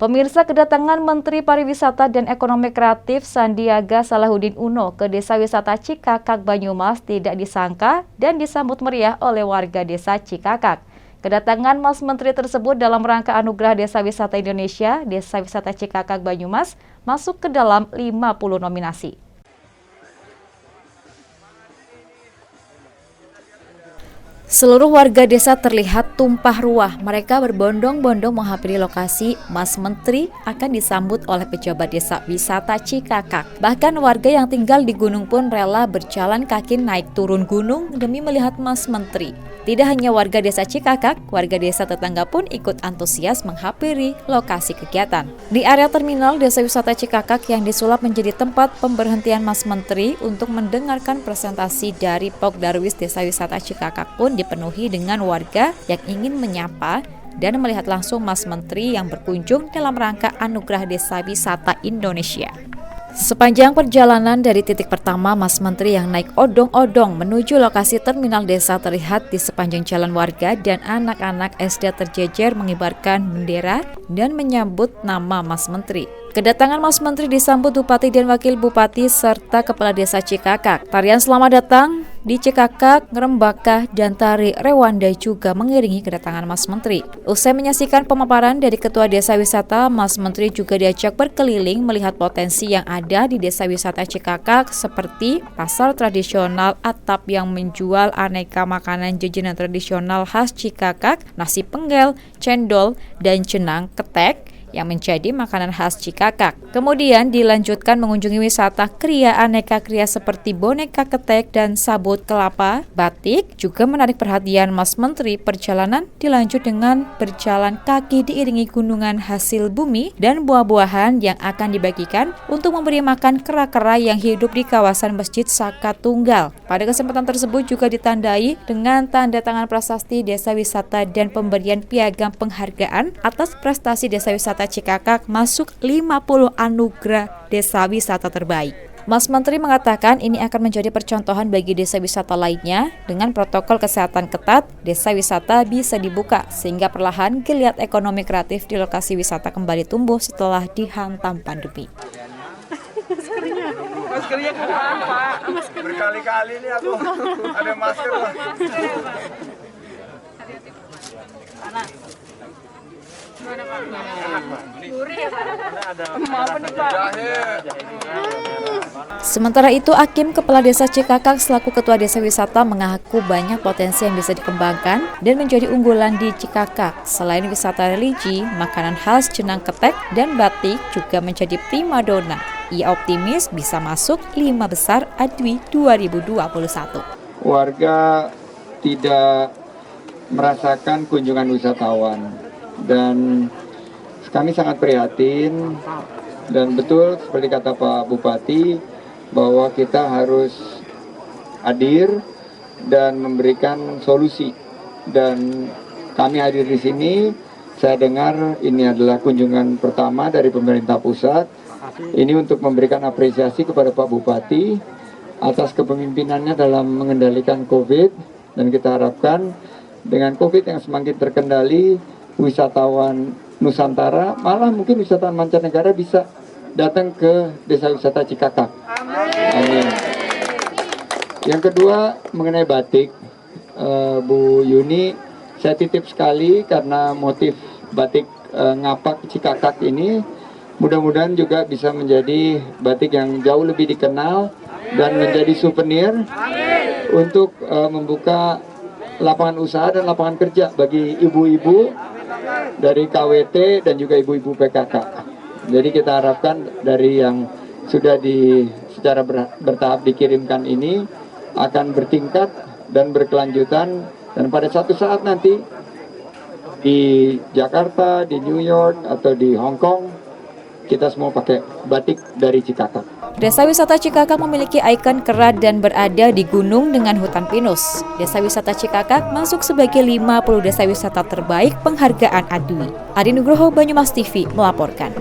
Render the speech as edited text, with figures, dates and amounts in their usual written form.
Pemirsa, kedatangan Menteri Pariwisata dan Ekonomi Kreatif Sandiaga Salahuddin Uno ke Desa Wisata Cikakak, Banyumas tidak disangka dan disambut meriah oleh warga Desa Cikakak. Kedatangan Mas Menteri tersebut dalam rangka Anugerah Desa Wisata Indonesia, Desa Wisata Cikakak, Banyumas masuk ke dalam 50 nominasi. Seluruh warga desa terlihat tumpah ruah. Mereka berbondong-bondong menghampiri lokasi Mas Menteri akan disambut oleh pejabat Desa Wisata Cikakak. Bahkan warga yang tinggal di gunung pun rela berjalan kaki naik turun gunung demi melihat Mas Menteri. Tidak hanya warga Desa Cikakak, warga desa tetangga pun ikut antusias menghampiri lokasi kegiatan. Di area terminal Desa Wisata Cikakak yang disulap menjadi tempat pemberhentian Mas Menteri untuk mendengarkan presentasi dari Pok Darwis Desa Wisata Cikakak pun dipenuhi dengan warga yang ingin menyapa dan melihat langsung Mas Menteri yang berkunjung dalam rangka Anugerah Desa Wisata Indonesia. Sepanjang perjalanan dari titik pertama Mas Menteri yang naik odong-odong menuju lokasi terminal desa terlihat di sepanjang jalan warga dan anak-anak SD terjejer mengibarkan bendera dan menyambut nama Mas Menteri. Kedatangan Mas Menteri disambut Bupati dan Wakil Bupati serta Kepala Desa Cikakak. Tarian Selamat Datang di Cikakak, Ngerembaka, dan Tari Rewanda juga mengiringi kedatangan Mas Menteri. Usai menyaksikan pemaparan dari Ketua Desa Wisata, Mas Menteri juga diajak berkeliling melihat potensi yang ada di Desa Wisata Cikakak seperti pasar tradisional atap yang menjual aneka makanan jajanan tradisional khas Cikakak, nasi penggel, cendol, dan jenang ketek yang menjadi makanan khas Cikakak. Kemudian dilanjutkan mengunjungi wisata kria aneka kria seperti boneka ketek dan sabut kelapa, batik. Juga menarik perhatian Mas Menteri, perjalanan dilanjut dengan berjalan kaki diiringi gunungan hasil bumi dan buah-buahan yang akan dibagikan untuk memberi makan kera-kera yang hidup di kawasan Masjid Saka Tunggal. Pada kesempatan tersebut juga ditandai dengan tanda tangan prasasti Desa Wisata dan pemberian piagam penghargaan atas prestasi Desa Wisata Cikakak masuk 50 anugerah desa wisata terbaik. Mas Menteri mengatakan ini akan menjadi percontohan bagi desa wisata lainnya. Dengan protokol kesehatan ketat, desa wisata bisa dibuka sehingga perlahan geliat ekonomi kreatif di lokasi wisata kembali tumbuh setelah dihantam pandemi. Maskernya kurang, Pak. Berkali-kali nih aku ada masker, Pak. Sementara itu, Hakim Kepala Desa Cikakak selaku Ketua Desa Wisata mengaku banyak potensi yang bisa dikembangkan dan menjadi unggulan di Cikakak. Selain wisata religi, makanan khas jenang ketek dan batik juga menjadi primadona. Ia optimis bisa masuk 5 besar ADWI 2021. Warga tidak merasakan kunjungan wisatawan. Dan kami sangat prihatin dan betul seperti kata Pak Bupati bahwa kita harus hadir dan memberikan solusi. Dan kami hadir di sini, saya dengar ini adalah kunjungan pertama dari pemerintah pusat. Ini untuk memberikan apresiasi kepada Pak Bupati atas kepemimpinannya dalam mengendalikan COVID, dan kita harapkan dengan COVID yang semakin terkendali, wisatawan Nusantara, malah mungkin wisatawan mancanegara bisa datang ke Desa Wisata Cikakak. Amin. Yang kedua mengenai batik, Bu Yuni, saya titip sekali karena motif batik ngapak Cikakak ini mudah-mudahan juga bisa menjadi batik yang jauh lebih dikenal dan menjadi souvenir untuk membuka lapangan usaha dan lapangan kerja bagi ibu-ibu dari KWT dan juga ibu-ibu PKK. Jadi kita harapkan dari yang sudah secara bertahap dikirimkan ini akan bertingkat dan berkelanjutan, dan pada satu saat nanti di Jakarta, di New York atau di Hong Kong kita semua pakai batik dari Cikakak. Desa Wisata Cikakak memiliki ikon kera dan berada di gunung dengan hutan pinus. Desa Wisata Cikakak masuk sebagai 50 desa wisata terbaik penghargaan ADWI. Adi Nugroho, Banyumas TV melaporkan.